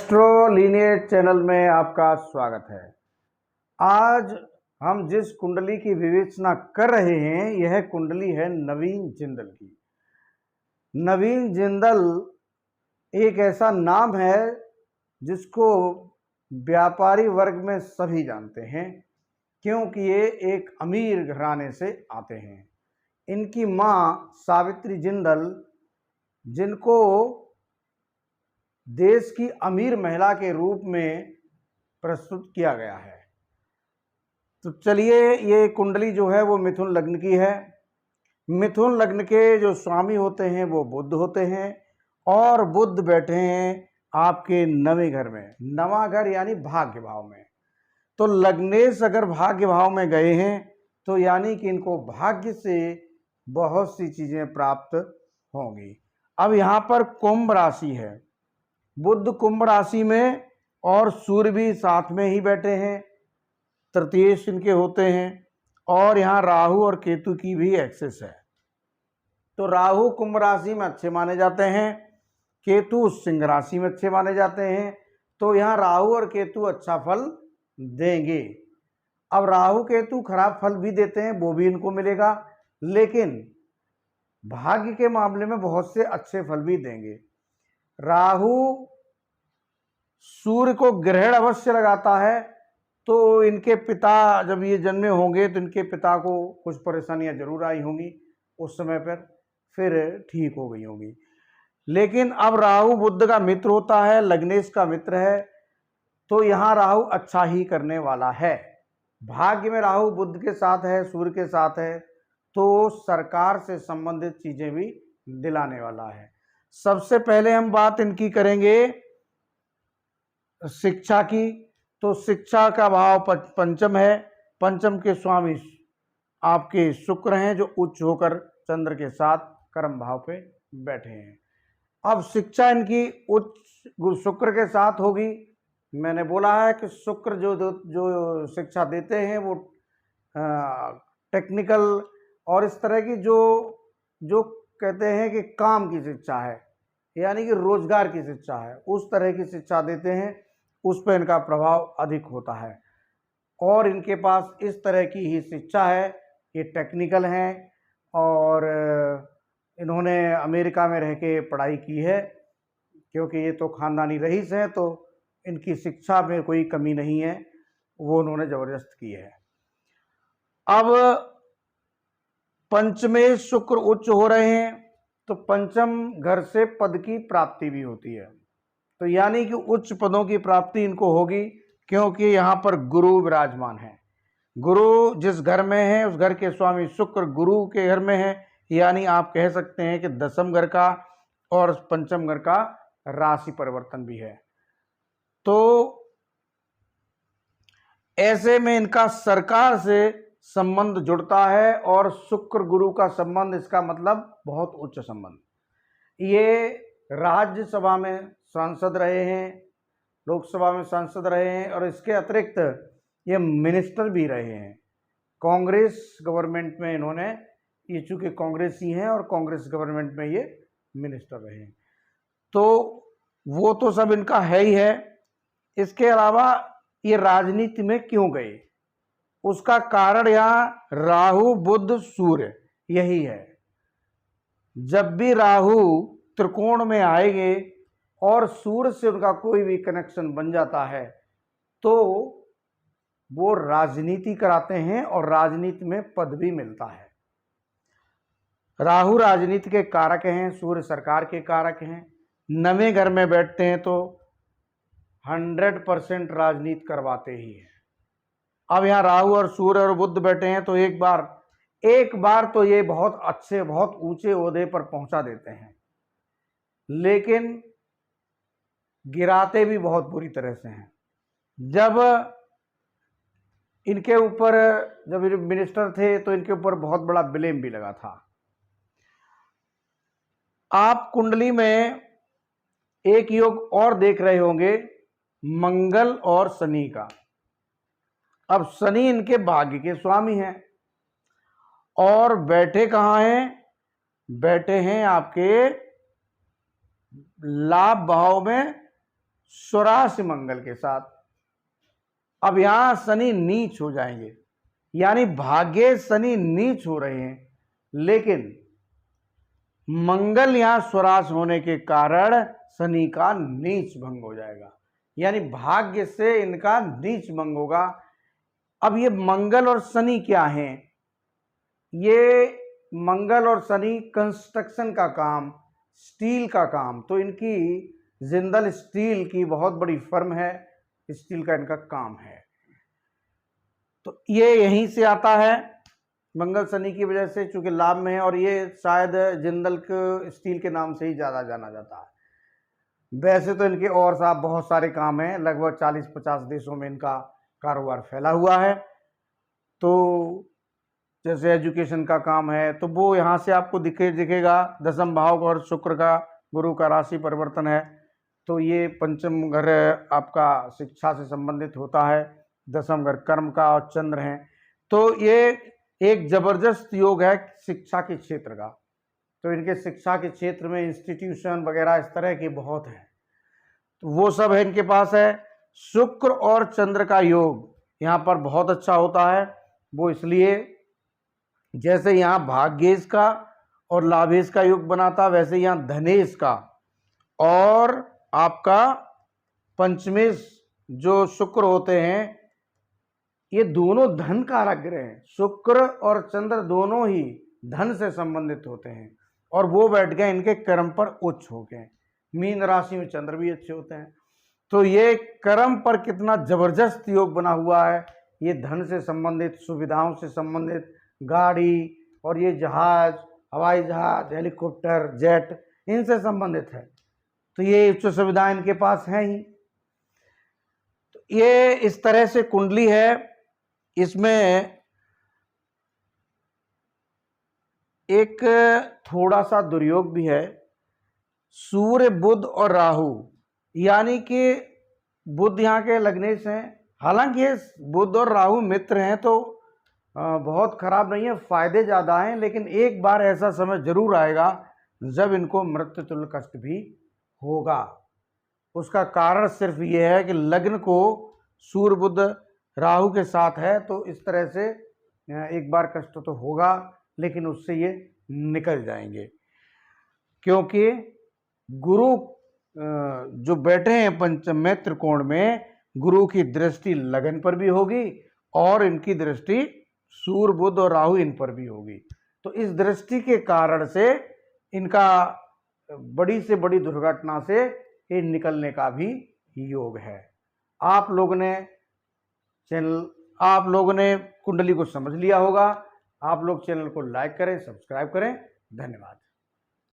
Astro lineage channel में आपका स्वागत है। आज हम जिस कुंडली की विवेचना कर रहे हैं यह कुंडली है नवीन जिंदल की। नवीन जिंदल एक ऐसा नाम है जिसको व्यापारी वर्ग में सभी जानते हैं, क्योंकि ये एक अमीर घराने से आते हैं। इनकी माँ सावित्री जिंदल, जिनको देश की अमीर महिला के रूप में प्रस्तुत किया गया है। तो चलिए, ये कुंडली जो है वो मिथुन लग्न की है। मिथुन लग्न के जो स्वामी होते हैं वो बुध होते हैं, और बुध बैठे हैं आपके नवें घर में। नवा घर यानी भाग्य भाव में। तो लग्नेश अगर भाग्य भाव में गए हैं तो यानी कि इनको भाग्य से बहुत सी चीजें प्राप्त होंगी। अब यहाँ पर कुंभ राशि है, बुध कुंभ राशि में और सूर्य भी साथ में ही बैठे हैं, तृतीयेश इनके होते हैं, और यहाँ राहु और केतु की भी एक्सेस है। तो राहु कुंभ राशि में अच्छे माने जाते हैं, केतु सिंह राशि में अच्छे माने जाते हैं। तो यहाँ राहु और केतु अच्छा फल देंगे। अब राहु केतु खराब फल भी देते हैं, वो भी इनको मिलेगा, लेकिन भाग्य के मामले में बहुत से अच्छे फल भी देंगे। राहु सूर्य को ग्रहण अवश्य लगाता है, तो इनके पिता जब ये जन्मे होंगे तो इनके पिता को कुछ परेशानियां जरूर आई होंगी, उस समय पर फिर ठीक हो गई होंगी। लेकिन अब राहु बुध का मित्र होता है, लग्नेश का मित्र है, तो यहाँ राहु अच्छा ही करने वाला है। भाग्य में राहु बुध के साथ है, सूर्य के साथ है, तो सरकार से संबंधित चीजें भी दिलाने वाला है। सबसे पहले हम बात इनकी करेंगे शिक्षा की। तो शिक्षा का भाव पंचम है। पंचम के स्वामी आपके शुक्र हैं, जो उच्च होकर चंद्र के साथ कर्म भाव पे बैठे हैं। अब शिक्षा इनकी उच्च शुक्र के साथ होगी। मैंने बोला है कि शुक्र जो शिक्षा देते हैं वो टेक्निकल और इस तरह की जो कहते हैं कि काम की शिक्षा है, यानी कि रोजगार की शिक्षा है, उस तरह की शिक्षा देते हैं, उस पर इनका प्रभाव अधिक होता है। और इनके पास इस तरह की ही शिक्षा है, ये टेक्निकल हैं और इन्होंने अमेरिका में रह के पढ़ाई की है, क्योंकि ये तो खानदानी रईस हैं, तो इनकी शिक्षा में कोई कमी नहीं है, वो उन्होंने जबरदस्त की है। अब पंचमे शुक्र उच्च हो रहे हैं, तो पंचम घर से पद की प्राप्ति भी होती है। तो यानी कि उच्च पदों की प्राप्ति इनको होगी, क्योंकि यहाँ पर गुरु विराजमान है। गुरु जिस घर में है उस घर के स्वामी शुक्र गुरु के घर में है, यानी आप कह सकते हैं कि दसम घर का और पंचम घर का राशि परिवर्तन भी है। तो ऐसे में इनका सरकार से संबंध जुड़ता है, और शुक्र गुरु का संबंध, इसका मतलब बहुत उच्च संबंध। ये राज्यसभा में सांसद रहे हैं, लोकसभा में सांसद रहे हैं, और इसके अतिरिक्त ये मिनिस्टर भी रहे हैं। कांग्रेस गवर्नमेंट में इन्होंने, ये चूंकि कांग्रेसी हैं और कांग्रेस गवर्नमेंट में ये मिनिस्टर रहे हैं, तो वो तो सब इनका है ही है। इसके अलावा ये राजनीति में क्यों गए, उसका कारण यहाँ राहु बुध सूर्य यही है। जब भी राहु त्रिकोण में आएंगे और सूर्य से उनका कोई भी कनेक्शन बन जाता है, तो वो राजनीति कराते हैं और राजनीति में पद भी मिलता है। राहु राजनीति के कारक हैं, सूर्य सरकार के कारक हैं। नवें घर में बैठते हैं तो 100% राजनीति करवाते ही हैं। अब यहाँ राहु और सूर्य और बुध बैठे हैं, तो एक बार तो ये बहुत अच्छे, बहुत ऊंचे ओहदे पर पहुंचा देते हैं, लेकिन गिराते भी बहुत बुरी तरह से हैं। जब इनके ऊपर, जब मिनिस्टर थे, तो इनके ऊपर बहुत बड़ा ब्लेम भी लगा था। आप कुंडली में एक योग और देख रहे होंगे, मंगल और शनि का। अब शनि इनके भाग्य के स्वामी हैं, और बैठे कहाँ हैं? बैठे हैं आपके लाभ भाव में स्वराशि मंगल के साथ। अब यहां शनि नीच हो जाएंगे, यानी भाग्य शनि नीच हो रहे हैं, लेकिन मंगल यहां स्वराश होने के कारण शनि का नीच भंग हो जाएगा, यानी भाग्य से इनका नीच भंग होगा। अब ये मंगल और शनि क्या हैं? ये मंगल और शनि कंस्ट्रक्शन का काम, स्टील का काम, तो इनकी जिंदल स्टील की बहुत बड़ी फर्म है, स्टील का इनका काम है, तो ये यहीं से आता है मंगल शनि की वजह से, चूंकि लाभ में है, और ये शायद जिंदल के स्टील के नाम से ही ज़्यादा जाना जाता है। वैसे तो इनके और साहब बहुत सारे काम हैं, लगभग 40-50 देशों में इनका कारोबार फैला हुआ है। तो जैसे एजुकेशन का काम है तो वो यहाँ से आपको दिखेगा। दसम भाव और शुक्र का, गुरु का राशि परिवर्तन है, तो ये पंचम घर आपका शिक्षा से संबंधित होता है, दसम घर कर्म का और चंद्र हैं, तो ये एक जबरदस्त योग है शिक्षा के क्षेत्र का। तो इनके शिक्षा के क्षेत्र में इंस्टीट्यूशन वगैरह इस तरह के बहुत हैं, तो वो सब है इनके पास है। शुक्र और चंद्र का योग यहाँ पर बहुत अच्छा होता है, वो इसलिए जैसे यहाँ भाग्येश का और लाभेश का योग बनाता, वैसे यहाँ धनेश का और आपका पंचमेश जो शुक्र होते हैं, ये दोनों धन कारक ग्रह हैं। शुक्र और चंद्र दोनों ही धन से संबंधित होते हैं, और वो बैठ गए इनके कर्म पर उच्च हो गए। मीन राशि में चंद्र भी अच्छे होते हैं, तो ये कर्म पर कितना जबरदस्त योग बना हुआ है। ये धन से संबंधित, सुविधाओं से संबंधित, गाड़ी और ये जहाज, हवाई जहाज, हेलीकॉप्टर, जेट, इनसे संबंधित है, तो ये उच्च सुविधाएं इनके पास हैं ही। तो ये इस तरह से कुंडली है। इसमें एक थोड़ा सा दुर्योग भी है, सूर्य, बुध और राहु, यानी कि बुध यहाँ के लग्नेश हैं। हालांकि ये बुध और राहु मित्र हैं, तो बहुत खराब नहीं है, फायदे ज़्यादा हैं, लेकिन एक बार ऐसा समय जरूर आएगा जब इनको मृत्यु तुल्य कष्ट भी होगा। उसका कारण सिर्फ ये है कि लग्न को सूर्य बुध राहु के साथ है, तो इस तरह से एक बार कष्ट तो होगा, लेकिन उससे ये निकल जाएंगे, क्योंकि गुरु जो बैठे हैं पंचम त्रिकोण में, गुरु की दृष्टि लगन पर भी होगी और इनकी दृष्टि सूर्य बुध और राहु इन पर भी होगी। तो इस दृष्टि के कारण से इनका बड़ी से बड़ी दुर्घटना से ये निकलने का भी योग है। आप लोगों ने कुंडली को समझ लिया होगा। आप लोग चैनल को लाइक करें, सब्सक्राइब करें। धन्यवाद।